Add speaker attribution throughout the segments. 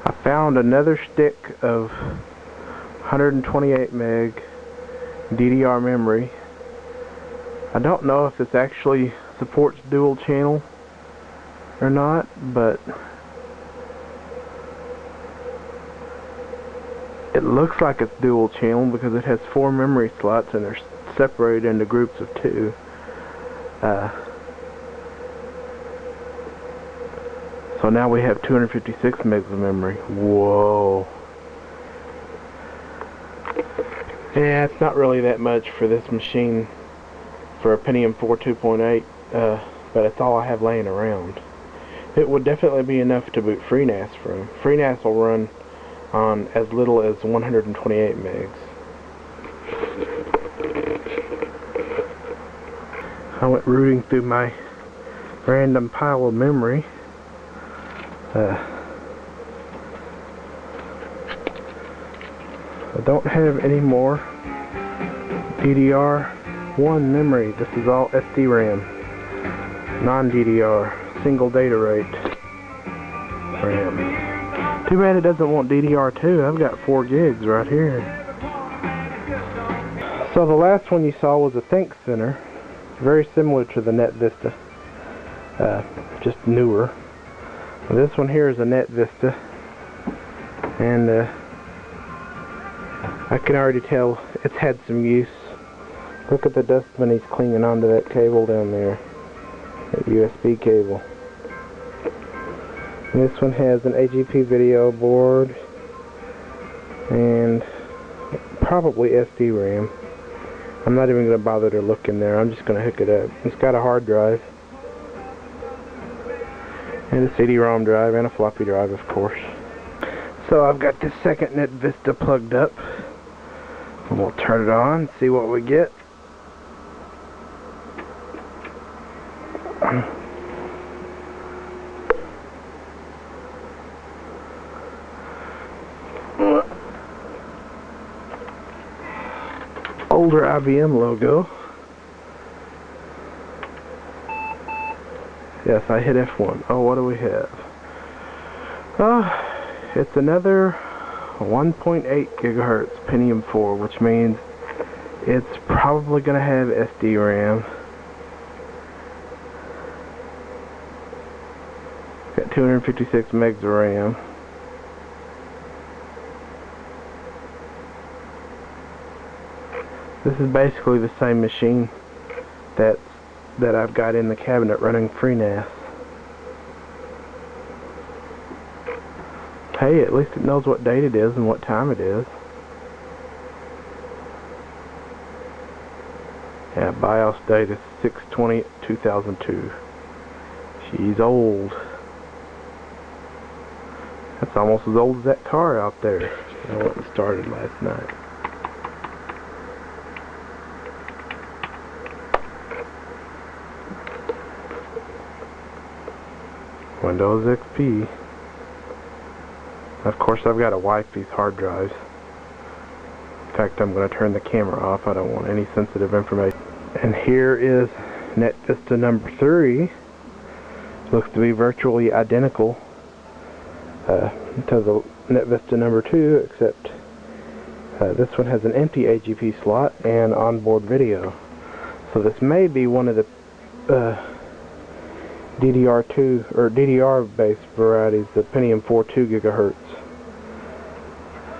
Speaker 1: I found another stick of 128 meg DDR memory. I don't know if this actually supports dual channel or not, but it looks like it's dual channel because it has 4 memory slots and they're separated into groups of 2. So now we have 256 megs of memory. Whoa. Yeah, it's not really that much for this machine for a Pentium 4 2.8, but it's all I have laying around. It would definitely be enough to boot FreeNAS from. FreeNAS will run on as little as 128 megs. I went rooting through my random pile of memory. I don't have any more DDR1 memory. This is all SDRAM, non-DDR, single data rate RAM. Too bad it doesn't want DDR2. I've got 4 gigs right here. So the last one you saw was a Think Center, very similar to the NetVista, just newer. This one here is a NetVista, and I can already tell it's had some use. Look at the dustbin he's cleaning onto that cable down there, that USB cable. And this one has an AGP video board and probably SDRAM. I'm not even going to bother to look in there. I'm just going to hook it up. It's got a hard drive and a CD-ROM drive and a floppy drive, of course. So I've got this second NetVista plugged up, and we'll turn it on and see what we get. Older IBM logo. Yes, I hit F1. Oh, what do we have? It's another 1.8 gigahertz Pentium 4, which means it's probably going to have SDRAM. Got 256 megs of RAM. This is basically the same machine that I've got in the cabinet running FreeNAS. Hey, at least it knows what date it is and what time it is. Yeah, BIOS date is 6/20/2002. She's old. That's almost as old as that car out there. I went and started last night. Windows XP. Of course, I've got to wipe these hard drives. In fact, I'm going to turn the camera off. I don't want any sensitive information. And here is NetVista number 3. Looks to be virtually identical to the NetVista number 2, except this one has an empty AGP slot and onboard video. So this may be one of the DDR2 or DDR based varieties, the Pentium 4 2 gigahertz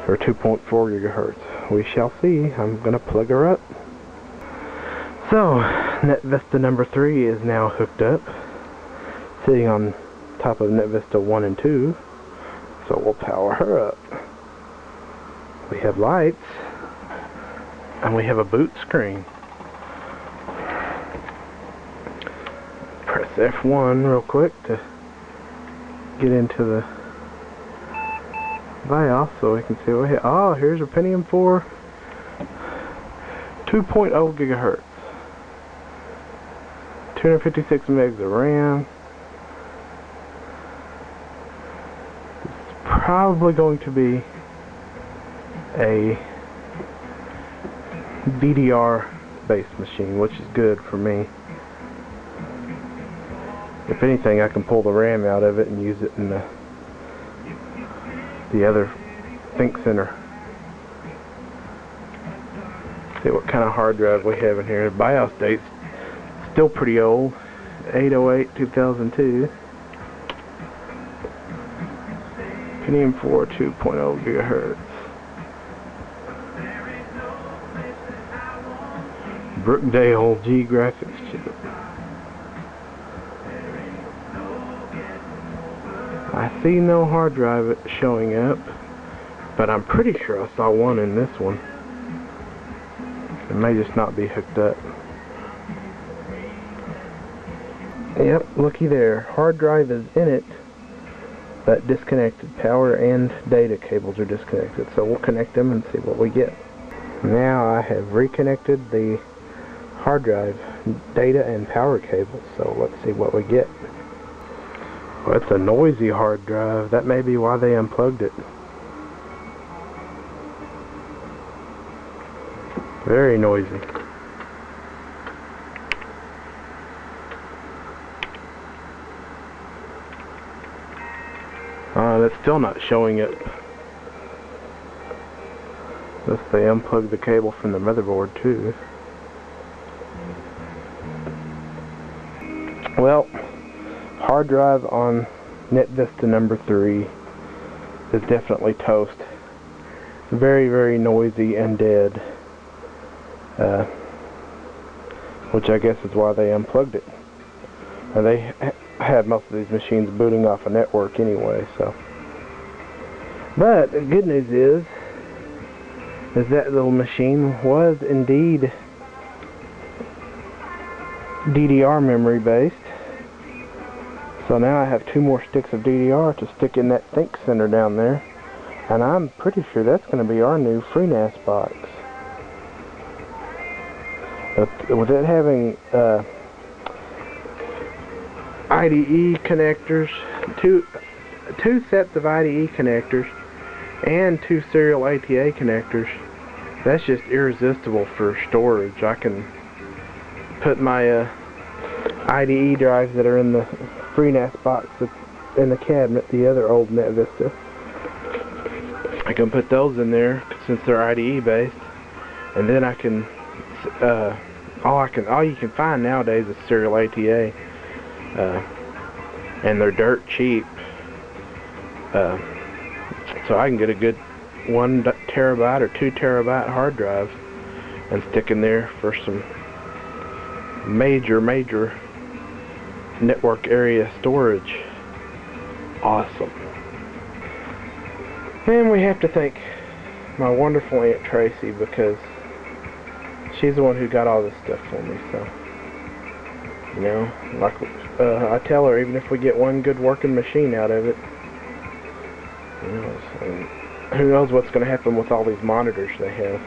Speaker 1: or 2.4 gigahertz. We shall see. I'm gonna plug her up. So NetVista number 3 is now hooked up, sitting on top of NetVista 1 and 2. So we'll power her up. We have lights and we have a boot screen. Press F1 real quick to get into the BIOS so we can see what we have. Oh, here's a Pentium 4 2.0 gigahertz. 256 megs of RAM. It's probably going to be a DDR based machine, which is good for me. If anything, I can pull the RAM out of it and use it in the the other Think Center. See what kind of hard drive we have in here. The BIOS date's still pretty old, 8/08/2002. Pentium 4 2.0 gigahertz. Brookdale G graphics chip. I see no hard drive showing up, but I'm pretty sure I saw one in this one. It may just not be hooked up. Yep, looky there. Hard drive is in it, but disconnected. Power and data cables are disconnected. So we'll connect them and see what we get. Now I have reconnected the hard drive, data and power cables. So let's see what we get. Well, it's a noisy hard drive. That may be why they unplugged it. Very noisy. That's still not showing it. Unless they unplugged the cable from the motherboard too. Well, hard drive on NetVista number 3 is definitely toast. Very, very noisy and dead. Which I guess is why they unplugged it. They have most of these machines booting off a network anyway, so. But the good news is that little machine was indeed DDR memory based. So now I have 2 more sticks of DDR to stick in that Think Center down there, and I'm pretty sure that's going to be our new FreeNAS box. With it having IDE connectors, two sets of IDE connectors, and 2 serial ATA connectors, that's just irresistible for storage. I can put my IDE drives that are in the FreeNAS box in the cabinet, the other old NetVista. I can put those in there since they're IDE based, and then I can all you can find nowadays is serial ATA, and they're dirt cheap. So I can get a good 1 terabyte or 2 terabyte hard drive and stick in there for some major network area storage. Awesome. And we have to thank my wonderful Aunt Tracy, because she's the one who got all this stuff for me. So, you know, like I tell her, even if we get one good working machine out of it, you know, who knows what's going to happen with all these monitors they have.